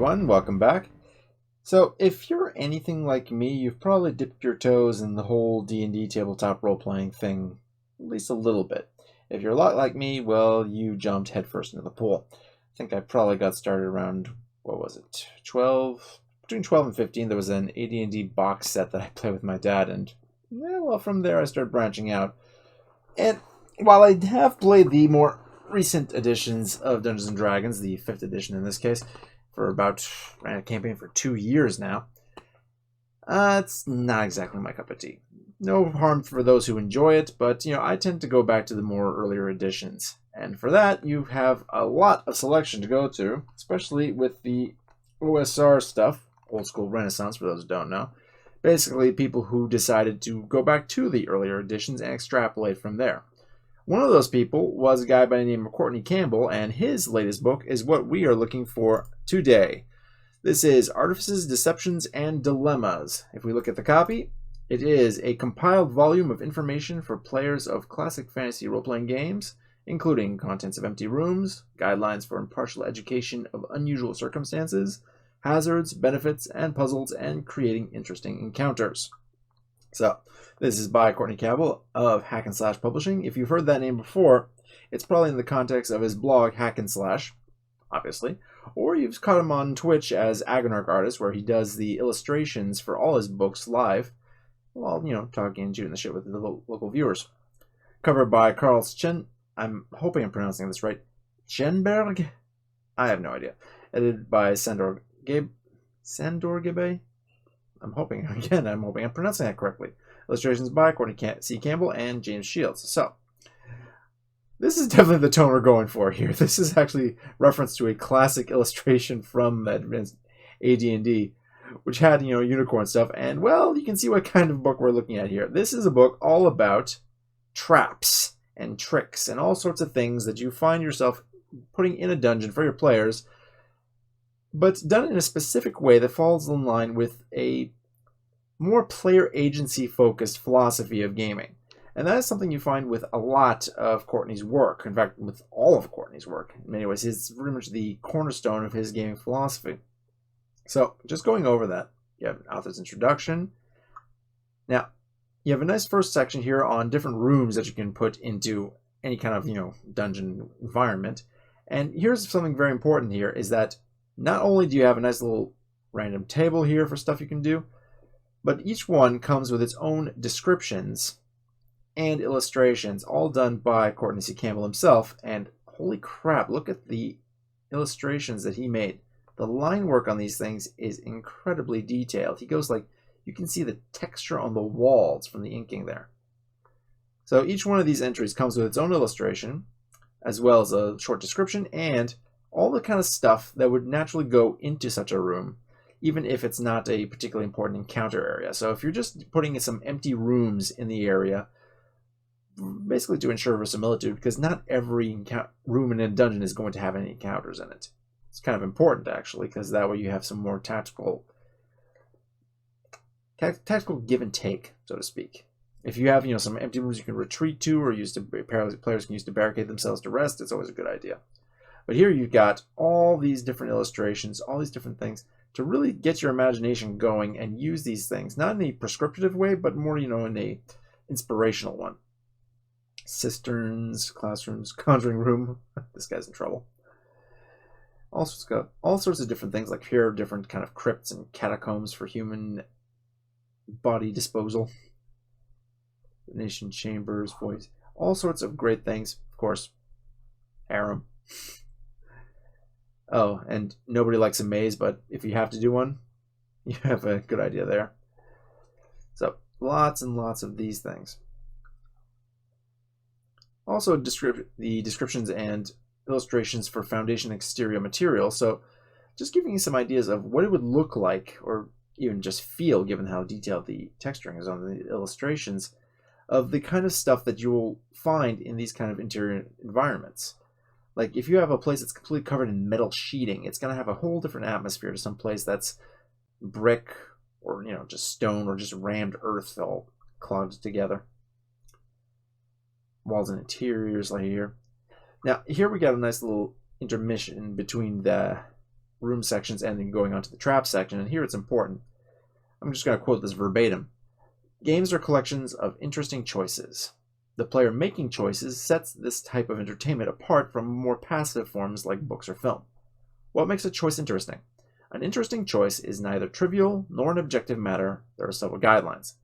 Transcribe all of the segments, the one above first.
everyone, welcome back. So, if you're anything like me, you've probably dipped your toes in the whole D&D tabletop role-playing thing, at least a little bit. If you're a lot like me, well, you jumped headfirst into the pool. I think I probably got started around, what was it, 12? Between 12 and 15, there was an AD&D box set that I played with my dad, and, well, from there I started branching out. And while I have played the more recent editions of Dungeons & Dragons, the 5th edition in this case, for about, ran a campaign for 2 years now. It's not exactly my cup of tea. No harm for those who enjoy it, but, I tend to go back to the more earlier editions. And for that, you have a lot of selection to go to, especially with the OSR stuff, Old School Renaissance, for those who don't know. Basically, people who decided to go back to the earlier editions and extrapolate from there. One of those people was a guy by the name of Courtney Campbell, and his latest book is what we are looking for today. This is Artifices, Deceptions, and Dilemmas. If we look at the copy, it is a compiled volume of information for players of classic fantasy role-playing games, including contents of empty rooms, guidelines for impartial education of unusual circumstances, hazards, benefits, and puzzles, and creating interesting encounters. So, this is by Courtney Campbell of Hack and Slash Publishing. If you've heard that name before, it's probably in the context of his blog Hack and Slash, obviously, or you've caught him on Twitch as Agonarch Artist, where he does the illustrations for all his books live, while, talking and shooting the shit with the local viewers. Covered by Carl Chen, I'm hoping I'm pronouncing this right, Schenberg? I have no idea. Edited by Sandor Gabe? I'm hoping I'm pronouncing that correctly. Illustrations by Courtney C. Campbell and James Shields. So, this is definitely the tone we're going for here. This is actually reference to a classic illustration from AD&D, which had, unicorn stuff. And, well, you can see what kind of book we're looking at here. This is a book all about traps and tricks and all sorts of things that you find yourself putting in a dungeon for your players, but done in a specific way that falls in line with a more player agency focused philosophy of gaming. And that is something you find with a lot of Courtney's work. In fact, with all of Courtney's work. In many ways, it's pretty much the cornerstone of his gaming philosophy. So, just going over that, you have an author's introduction. Now, you have a nice first section here on different rooms that you can put into any kind of, dungeon environment. And here's something very important here, is that not only do you have a nice little random table here for stuff you can do, but each one comes with its own descriptions and illustrations, all done by Courtney C. Campbell himself. And holy crap, look at the illustrations that he made. The line work on these things is incredibly detailed. He goes you can see the texture on the walls from the inking there. So each one of these entries comes with its own illustration, as well as a short description, and all the kind of stuff that would naturally go into such a room, even if it's not a particularly important encounter area. So if you're just putting some empty rooms in the area, basically to ensure verisimilitude, because not every room in a dungeon is going to have any encounters in it. It's kind of important, actually, because that way you have some more tactical give and take, so to speak. If you have, some empty rooms you can retreat to, or players can use to barricade themselves to rest, it's always a good idea. But here you've got all these different illustrations, all these different things, to really get your imagination going and use these things, not in a prescriptive way, but more, in a inspirational one. Cisterns, classrooms, conjuring room. This guy's in trouble. All sorts of different things, like here are different kind of crypts and catacombs for human body disposal. Nation chambers, voice, all sorts of great things. Of course, harem. Oh, and nobody likes a maze, but if you have to do one, you have a good idea there. So, lots and lots of these things. Also, the descriptions and illustrations for foundation exterior material. So, just giving you some ideas of what it would look like, or even just feel, given how detailed the texturing is on the illustrations, of the kind of stuff that you will find in these kind of interior environments. Like, if you have a place that's completely covered in metal sheeting, it's going to have a whole different atmosphere to some place that's brick, or, just stone, or just rammed earth all clogged together. Walls and interiors like here. Now, here we got a nice little intermission between the room sections and then going on to the trap section. And here it's important. I'm just going to quote this verbatim. Games are collections of interesting choices. The player making choices sets this type of entertainment apart from more passive forms like books or film. What makes a choice interesting? An interesting choice is neither trivial nor an objective matter. There are several guidelines.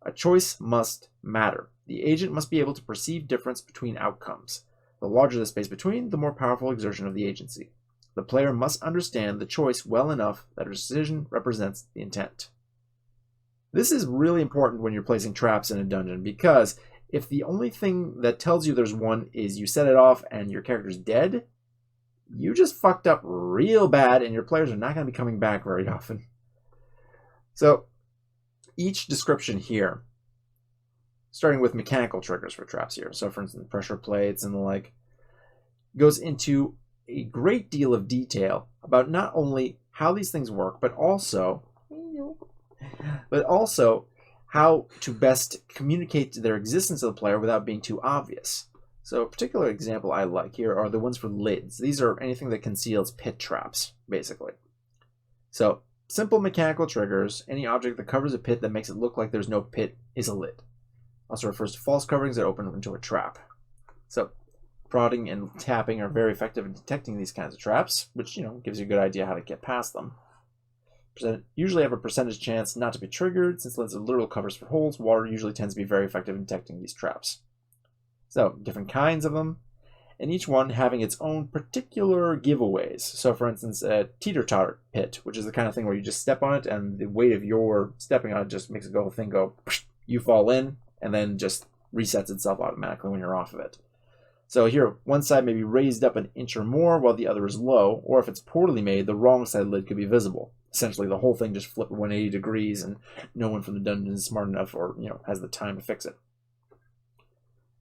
A choice must matter. The agent must be able to perceive difference between outcomes. The larger the space between, the more powerful exertion of the agency. The player must understand the choice well enough that a decision represents the intent. This is really important when you're placing traps in a dungeon, because if the only thing that tells you there's one is you set it off and your character's dead, you just fucked up real bad and your players are not going to be coming back very often. So each description here, starting with mechanical triggers for traps here, so for instance pressure plates and the like, goes into a great deal of detail about not only how these things work, but also how to best communicate their existence to the player without being too obvious. So a particular example I like here are the ones for lids. These are anything that conceals pit traps, basically. So simple mechanical triggers, any object that covers a pit that makes it look like there's no pit is a lid. Also refers to false coverings that open into a trap. So prodding and tapping are very effective in detecting these kinds of traps, which gives you a good idea how to get past them. Usually have a percentage chance not to be triggered. Since lids are literal covers for holes, water usually tends to be very effective in detecting these traps. So different kinds of them, and each one having its own particular giveaways. So for instance, a teeter-totter pit, which is the kind of thing where you just step on it and the weight of your stepping on it just makes the whole thing go, you fall in, and then just resets itself automatically when you're off of it. So here, one side may be raised up an inch or more while the other is low, or if it's poorly made, the wrong side lid could be visible. Essentially, the whole thing just flipped 180 degrees and no one from the dungeon is smart enough or has the time to fix it.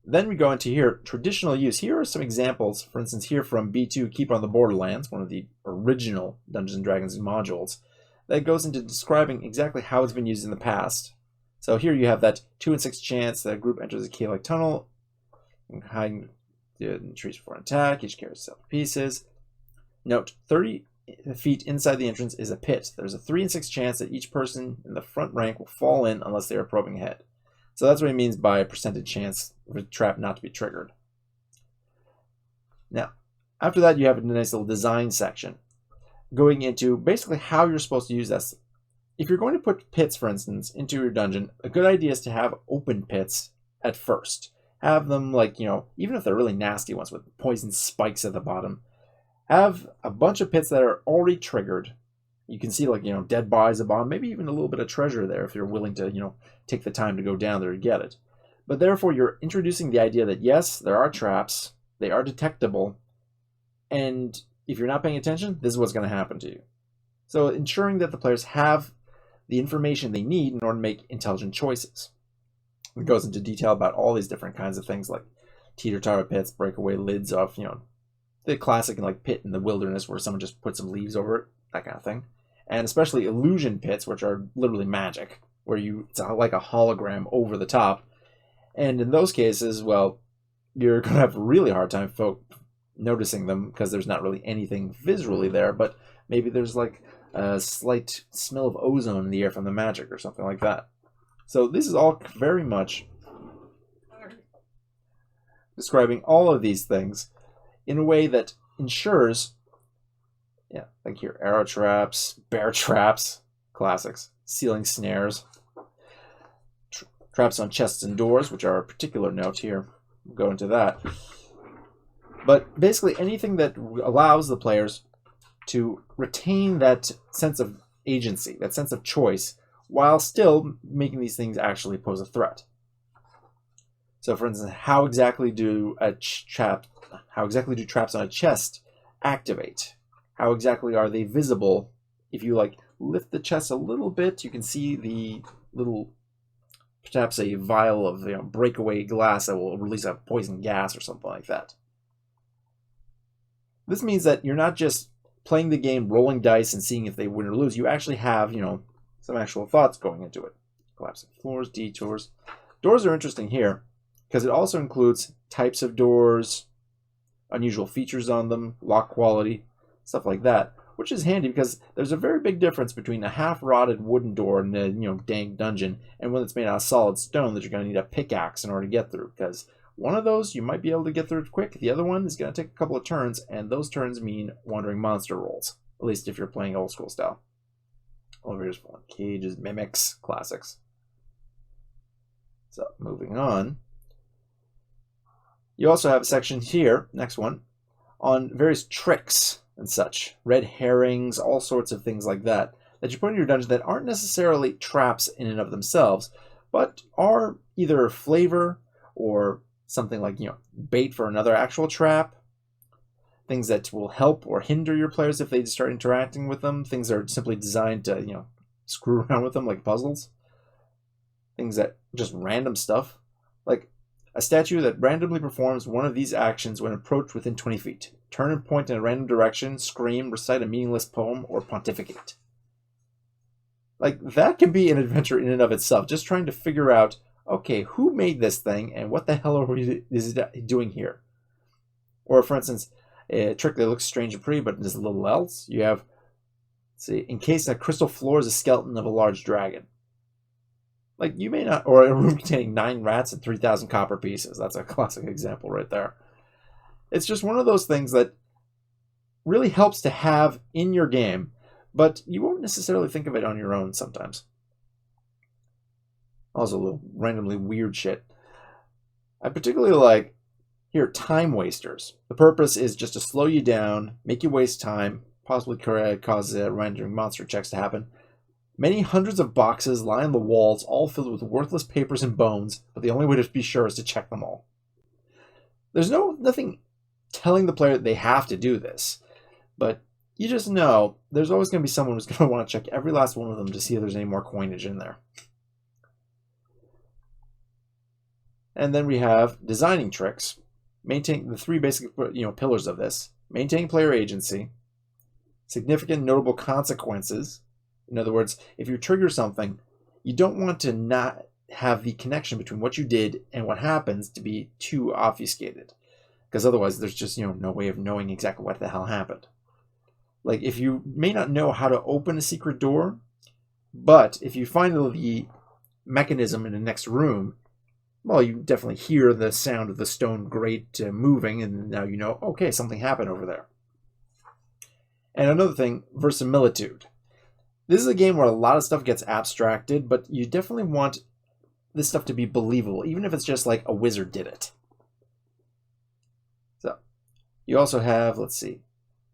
Then we go into here, traditional use. Here are some examples, for instance, here from B2 Keeper on the Borderlands, one of the original Dungeons & Dragons modules, that goes into describing exactly how it's been used in the past. So here you have that 2 in 6 chance that a group enters a cave-like tunnel, hiding in trees before an attack, each carries several pieces. Note, 30 feet inside the entrance is a pit. There's a 3 in 6 chance that each person in the front rank will fall in unless they are probing ahead. So that's what he means by a percentage chance for a trap not to be triggered. Now, after that, you have a nice little design section going into basically how you're supposed to use this. If you're going to put pits, for instance, into your dungeon, a good idea is to have open pits at first. Have them even if they're really nasty ones with poison spikes at the bottom, have a bunch of pits that are already triggered. You can see dead bodies at the bottom, maybe even a little bit of treasure there if you're willing to, take the time to go down there to get it. But therefore, you're introducing the idea that yes, there are traps, they are detectable, and if you're not paying attention, this is what's going to happen to you. So ensuring that the players have the information they need in order to make intelligent choices. It goes into detail about all these different kinds of things like teeter-totter pits, breakaway lids off, the classic pit in the wilderness where someone just puts some leaves over it, that kind of thing. And especially illusion pits, which are literally magic, where it's like a hologram over the top. And in those cases, well, you're going to have a really hard time noticing them because there's not really anything visually there, but maybe there's a slight smell of ozone in the air from the magic or something like that. So this is all very much describing all of these things in a way that ensures, like here, arrow traps, bear traps, classics, ceiling snares, traps on chests and doors, which are a particular note here. We'll go into that. But basically anything that allows the players to retain that sense of agency, that sense of choice, while still making these things actually pose a threat. So for instance, how exactly do traps on a chest activate? How exactly are they visible? If you lift the chest a little bit, you can see the little, perhaps a vial of breakaway glass that will release a poison gas or something like that. This means that you're not just playing the game, rolling dice, and seeing if they win or lose. You actually have, some actual thoughts going into it. Collapsing floors, detours. Doors are interesting here because it also includes types of doors, unusual features on them, lock quality, stuff like that. which is handy because there's a very big difference between a half-rotted wooden door in a dank dungeon and one that's made out of solid stone that you're going to need a pickaxe in order to get through, because one of those you might be able to get through quick. The other one is going to take a couple of turns, and those turns mean wandering monster rolls, at least if you're playing old school style. Over here's one. Cages, mimics, classics. So moving on. You also have a section here, next one, on various tricks and such. Red herrings, all sorts of things like that you put in your dungeon that aren't necessarily traps in and of themselves, but are either flavor or something like, bait for another actual trap. Things that will help or hinder your players if they start interacting with them. Things that are simply designed to, screw around with them, like puzzles. Things that just random stuff. Like a statue that randomly performs one of these actions when approached within 20 feet. Turn and point in a random direction, scream, recite a meaningless poem, or pontificate. Like, that can be an adventure in and of itself. Just trying to figure out, okay, who made this thing, and what the hell is it doing here? Or, for instance, a trick that looks strange and pretty, but is a little else. You have, encased in a crystal floor is a skeleton of a large dragon. Like, you may not, or a room containing 9 rats and 3,000 copper pieces. That's a classic example right there. It's just one of those things that really helps to have in your game, but you won't necessarily think of it on your own sometimes. Also, a little randomly weird shit. I particularly like, here, time wasters. The purpose is just to slow you down, make you waste time, possibly cause random monster checks to happen. Many hundreds of boxes lie on the walls, all filled with worthless papers and bones, but the only way to be sure is to check them all. There's nothing telling the player that they have to do this, but you just know there's always going to be someone who's going to want to check every last one of them to see if there's any more coinage in there. And then we have designing tricks. Maintain the 3 basic pillars of this. Maintain player agency, significant notable consequences. In other words, if you trigger something, you don't want to not have the connection between what you did and what happens to be too obfuscated, because otherwise there's just no way of knowing exactly what the hell happened. Like, if you may not know how to open a secret door, but if you find the mechanism in the next room, well, you definitely hear the sound of the stone grate moving, and now you know, okay, something happened over there. And another thing, verisimilitude. This is a game where a lot of stuff gets abstracted, but you definitely want this stuff to be believable, even if it's just like a wizard did it. So, you also have,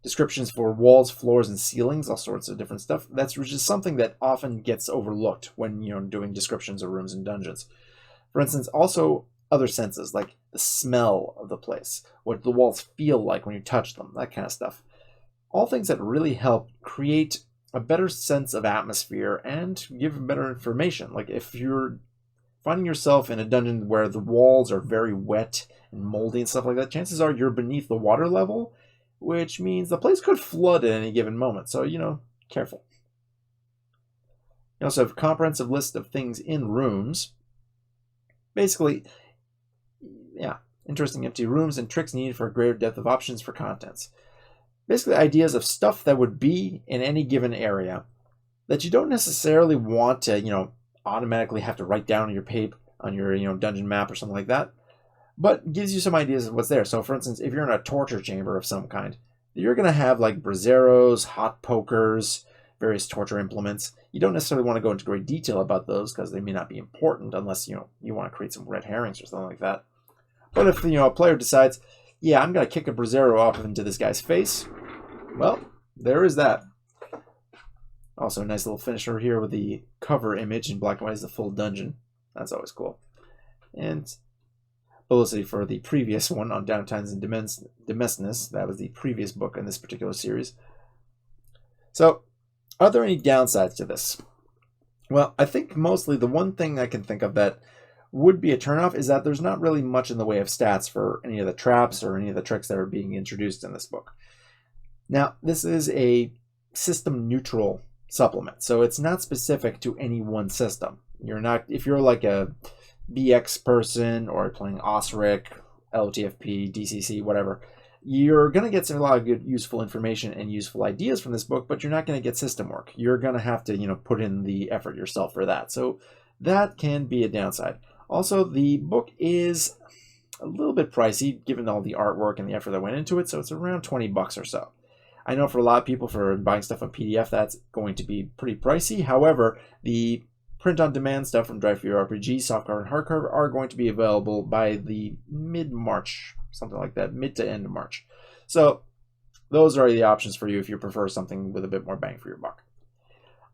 descriptions for walls, floors, and ceilings, all sorts of different stuff. That's just something that often gets overlooked when doing descriptions of rooms and dungeons. For instance, also other senses, like the smell of the place, what the walls feel like when you touch them, that kind of stuff. All things that really help create a better sense of atmosphere and give better information. Like, if you're finding yourself in a dungeon where the walls are very wet and moldy and stuff like that, chances are you're beneath the water level, which means the place could flood at any given moment. So, careful. You also have a comprehensive list of things in rooms. Basically, interesting empty rooms and tricks needed for a greater depth of options for contents. Basically, ideas of stuff that would be in any given area that you don't necessarily want to, automatically have to write down on your paper, on your, dungeon map or something like that, but gives you some ideas of what's there. So, for instance, if you're in a torture chamber of some kind, you're going to have like braseros, hot pokers, various torture implements. You don't necessarily want to go into great detail about those because they may not be important unless, you want to create some red herrings or something like that. But if, a player decides, yeah, I'm going to kick a brasero off into this guy's face, well, there is that. Also, a nice little finisher here with the cover image in black and white is the full dungeon. That's always cool. And publicity for the previous one on Downtimes and Demesnes. That was the previous book in this particular series. So, are there any downsides to this? Well, I think mostly the one thing I can think of that would be a turnoff is that there's not really much in the way of stats for any of the traps or any of the tricks that are being introduced in this book. Now, this is a system-neutral supplement, so it's not specific to any one system. If you're like a BX person or playing OSRIC, LTFP, DCC, whatever, You're going to get a lot of good, useful information and useful ideas from this book, but you're not going to get system work. You're going to have to, put in the effort yourself for that. So that can be a downside. Also, the book is a little bit pricey given all the artwork and the effort that went into it, so it's around $20 or so. I know for a lot of people, for buying stuff on PDF, that's going to be pretty pricey. However, the print-on-demand stuff from Drive for Your RPG, softcover and hardcover, are going to be available by the mid-March, something like that, mid to end of March. So those are the options for you if you prefer something with a bit more bang for your buck.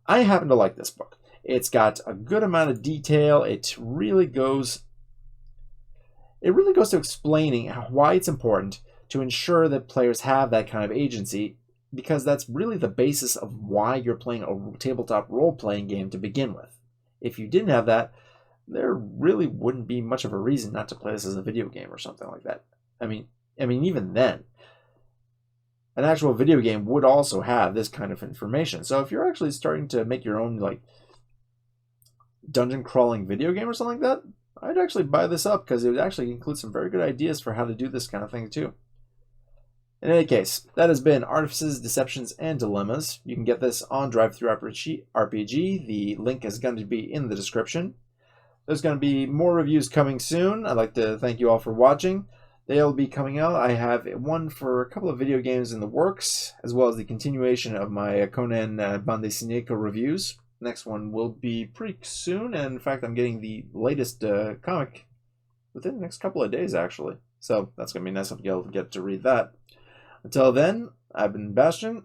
I happen to like this book. It's got a good amount of detail. It really goes to explaining why it's important to ensure that players have that kind of agency, because that's really the basis of why you're playing a tabletop role-playing game to begin with. If you didn't have that, there really wouldn't be much of a reason not to play this as a video game or something like that. I mean, even then, an actual video game would also have this kind of information. So if you're actually starting to make your own dungeon crawling video game or something like that, I'd actually buy this up, because it would actually include some very good ideas for how to do this kind of thing too. In any case, that has been Artifices, Deceptions, and Dilemmas. You can get this on Drive-Thru RPG. The link is going to be in the description. There's going to be more reviews coming soon. I'd like to thank you all for watching. They'll be coming out. I have one for a couple of video games in the works, as well as the continuation of my Conan Bande Dessinée reviews. Next one will be pretty soon, and in fact, I'm getting the latest comic within the next couple of days, actually. So that's going to be nice to get to read that. Until then, I've been Bastian.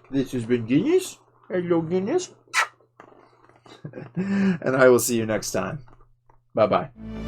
This has been Guinness. Hello, Guinness. And I will see you next time. Bye-bye.